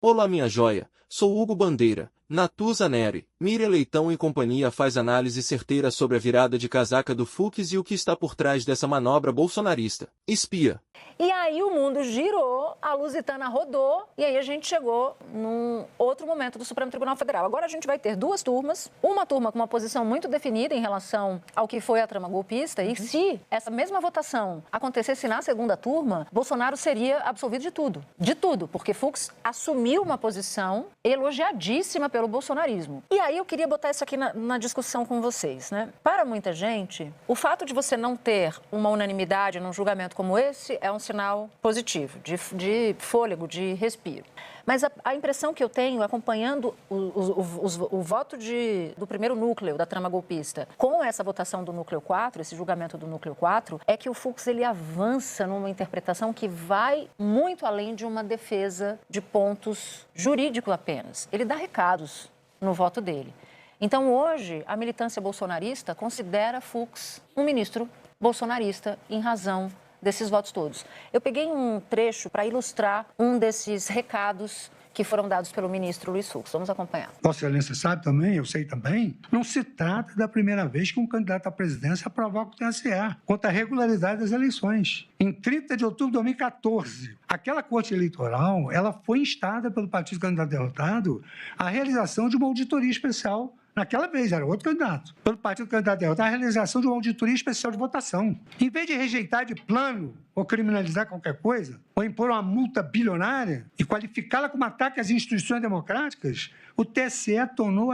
Olá minha joia, sou Hugo Bandeira, Natuza Neri, Miriam Leitão e companhia faz análise certeira sobre a virada de casaca do Fux e o que está por trás dessa manobra bolsonarista. Espia. E aí o mundo girou, a Lusitana rodou e aí a gente chegou num outro momento do Supremo Tribunal Federal. Agora a gente vai ter duas turmas, uma turma com uma posição muito definida em relação ao que foi a trama golpista e se essa mesma votação acontecesse na segunda turma, Bolsonaro seria absolvido de tudo, porque Fux assumiu uma posição elogiadíssima pelo bolsonarismo. E aí eu queria botar isso aqui na discussão com vocês, né? Para muita gente, o fato de você não ter uma unanimidade num julgamento como esse é um sinal positivo, de fôlego, de respiro. Mas a impressão que eu tenho, acompanhando o voto do primeiro núcleo da trama golpista com essa votação do núcleo 4, esse julgamento do núcleo 4, é que o Fux ele avança numa interpretação que vai muito além de uma defesa de pontos jurídicos apenas. Ele dá recados no voto dele. Então, hoje, a militância bolsonarista considera Fux um ministro bolsonarista em razão desses votos todos. Eu peguei um trecho para ilustrar um desses recados que foram dados pelo ministro Luiz Fux. Vamos acompanhar. Vossa Excelência sabe também, eu sei também, não se trata da primeira vez que um candidato à presidência provoca o TSE quanto à regularidade das eleições. Em 30 de outubro de 2014, aquela corte eleitoral, ela foi instada pelo partido candidato derrotado à realização de uma auditoria especial. Naquela vez, era outro candidato. Pelo partido candidato derrotado, a realização de uma auditoria especial de votação. Em vez de rejeitar de plano ou criminalizar qualquer coisa, ou impor uma multa bilionária e qualificá-la como ataque às instituições democráticas, o TSE tomou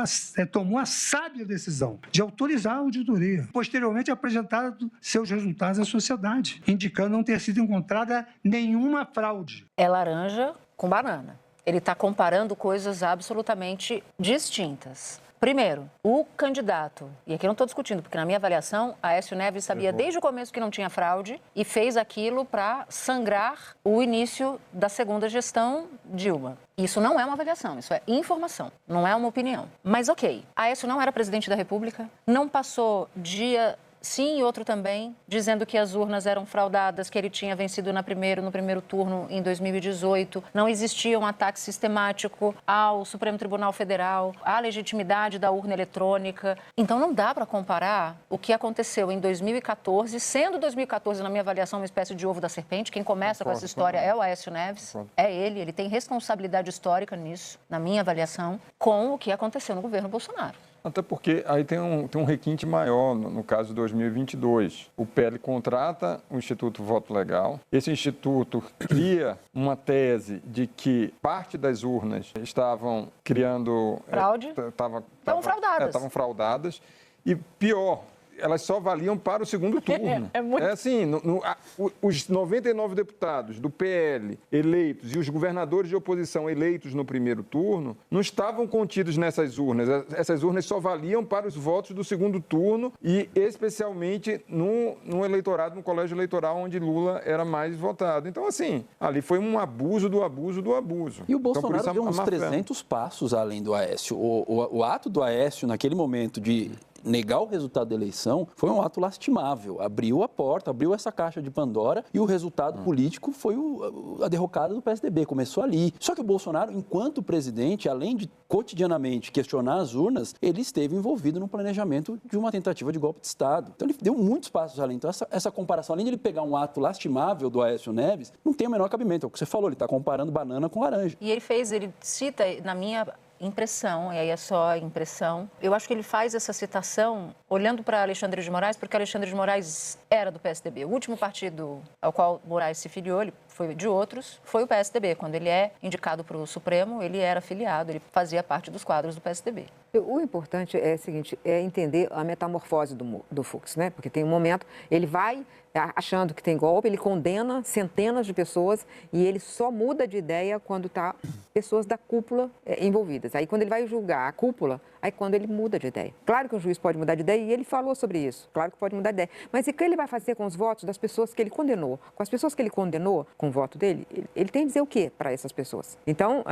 a sábia decisão de autorizar a auditoria. Posteriormente, apresentado seus resultados à sociedade, indicando não ter sido encontrada nenhuma fraude. É laranja com banana. Ele está comparando coisas absolutamente distintas. Primeiro, o candidato, e aqui eu não estou discutindo, porque na minha avaliação, Aécio Neves sabia desde o começo que não tinha fraude e fez aquilo para sangrar o início da segunda gestão Dilma. Isso não é uma avaliação, isso é informação, não é uma opinião. Mas ok, Aécio não era presidente da República, não passou dia sim e outro também, dizendo que as urnas eram fraudadas, que ele tinha vencido no primeiro turno em 2018. Não existia um ataque sistemático ao Supremo Tribunal Federal, à legitimidade da urna eletrônica. Então não dá para comparar o que aconteceu em 2014, sendo 2014, na minha avaliação, uma espécie de ovo da serpente. Quem começa com essa história é o Aécio Neves, é ele tem responsabilidade histórica nisso, na minha avaliação, com o que aconteceu no governo Bolsonaro. Até porque aí tem um requinte maior no caso de 2022. O PL contrata o Instituto Voto Legal. Esse instituto cria uma tese de que parte das urnas estavam criando... Fraude? Estavam fraudadas. Estavam fraudadas. E pior, elas só valiam para o segundo turno. É assim, os 99 deputados do PL eleitos e os governadores de oposição eleitos no primeiro turno não estavam contidos nessas urnas. Essas urnas só valiam para os votos do segundo turno e especialmente no eleitorado, no colégio eleitoral onde Lula era mais votado. Então, assim, ali foi um abuso do abuso do abuso. E o Bolsonaro então, deu uns 300 passos além do Aécio. O ato do Aécio, naquele momento de negar o resultado da eleição, foi um ato lastimável. Abriu a porta, abriu essa caixa de Pandora e o resultado político foi a derrocada do PSDB. Começou ali. Só que o Bolsonaro, enquanto presidente, além de cotidianamente questionar as urnas, ele esteve envolvido no planejamento de uma tentativa de golpe de Estado. Então, ele deu muitos passos além. Então, essa comparação, além de ele pegar um ato lastimável do Aécio Neves, não tem o menor cabimento. É o que você falou, ele está comparando banana com laranja. E ele cita, na minha impressão, e aí é só impressão, eu acho que ele faz essa citação olhando para Alexandre de Moraes, porque Alexandre de Moraes era do PSDB. O último partido ao qual Moraes se filiou, ele foi de outros, foi o PSDB. Quando ele é indicado para o Supremo, ele era filiado, ele fazia parte dos quadros do PSDB. O importante é o seguinte, é entender a metamorfose do Fux, né? Porque tem um momento, ele vai achando que tem golpe, ele condena centenas de pessoas e ele só muda de ideia quando está pessoas da cúpula envolvidas. Aí quando ele vai julgar a cúpula, aí quando ele muda de ideia. Claro que o juiz pode mudar de ideia e ele falou sobre isso. Claro que pode mudar de ideia. Mas o que ele vai fazer com os votos das pessoas que ele condenou? Com as pessoas que ele condenou com o voto dele, ele tem que dizer o quê para essas pessoas? Então,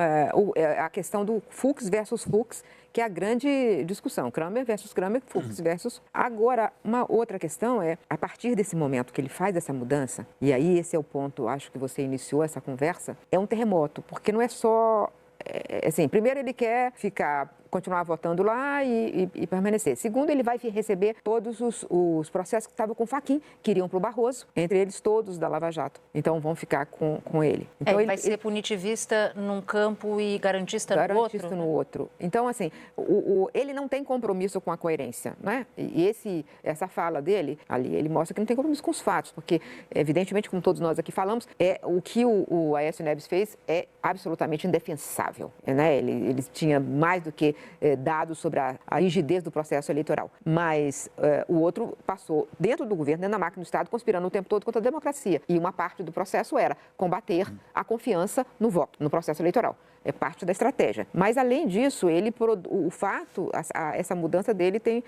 a questão do Fux versus Fux, que é a grande discussão. Kramer versus Kramer, Fux versus... Agora, uma outra questão é, a partir desse momento que ele faz essa mudança, e aí esse é o ponto, acho que você iniciou essa conversa, é um terremoto, porque não é só assim, primeiro ele quer continuar votando lá e permanecer. Segundo, ele vai receber todos os processos que estavam com o Fachin, que iriam para o Barroso, entre eles todos da Lava Jato. Então, vão ficar com ele. Então, ele vai ser punitivista num campo e garantista no outro? Garantista no outro. Então, assim, ele não tem compromisso com a coerência, né? E essa fala dele, ali, ele mostra que não tem compromisso com os fatos, porque, evidentemente, como todos nós aqui falamos, o que o Aécio Neves fez é absolutamente indefensável, né? Ele tinha mais do que dados sobre a rigidez do processo eleitoral. Mas o outro passou dentro do governo, dentro da máquina do Estado, conspirando o tempo todo contra a democracia. E uma parte do processo era combater a confiança no voto, no processo eleitoral. É parte da estratégia. Mas, além disso, essa mudança dele tem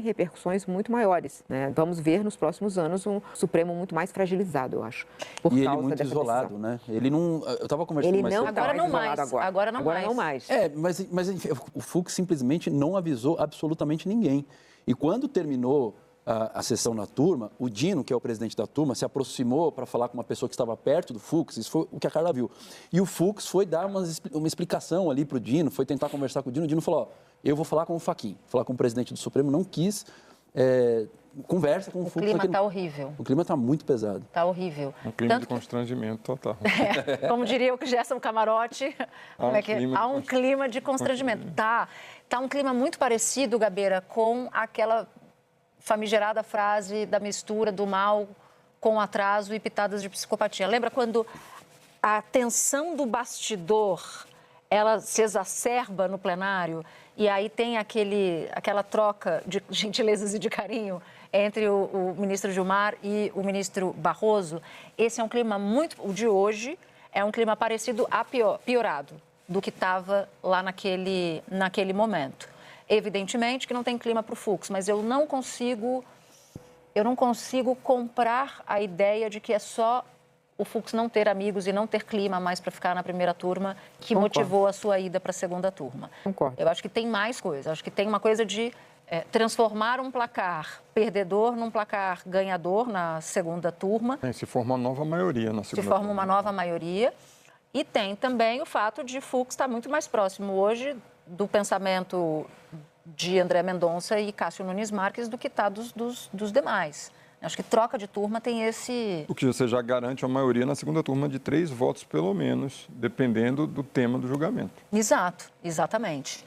repercussões muito maiores, né? Vamos ver nos próximos anos um Supremo muito mais fragilizado, eu acho. E ele muito isolado, né? Ele não... Eu estava conversando mais cedo. Agora não mais. Mas enfim, o Fux simplesmente não avisou absolutamente ninguém. E quando terminou a sessão na turma, o Dino, que é o presidente da turma, se aproximou para falar com uma pessoa que estava perto do Fux, isso foi o que a Carla viu. E o Fux foi dar uma explicação ali para o Dino, foi tentar conversar com o Dino falou, eu vou falar com o Fachin, falar com o presidente do Supremo, não quis conversa com o Fux. O clima está horrível. O clima está muito pesado. Está horrível. Um clima de constrangimento total. Como diria o Gerson Camarote, há um clima de constrangimento. Tá um clima muito parecido, Gabeira, com aquela famigerada frase da mistura do mal com atraso e pitadas de psicopatia. Lembra quando a tensão do bastidor, ela se exacerba no plenário e aí tem aquela troca de gentilezas e de carinho entre o ministro Gilmar e o ministro Barroso? Esse é um clima o de hoje é um clima parecido a piorado do que estava lá naquele momento. Evidentemente que não tem clima para o Fux, mas eu não consigo comprar a ideia de que é só o Fux não ter amigos e não ter clima mais para ficar na primeira turma que motivou a sua ida para a segunda turma. Concordo. Eu acho que tem mais coisa. Acho que tem uma coisa de transformar um placar perdedor num placar ganhador na segunda turma. Se forma uma nova maioria na segunda turma. Se forma uma nova maioria. E tem também o fato de Fux estar muito mais próximo hoje do pensamento de André Mendonça e Cássio Nunes Marques do que está dos demais. Acho que troca de turma tem esse... O que você já garante uma maioria na segunda turma de 3 votos, pelo menos, dependendo do tema do julgamento. Exato, exatamente.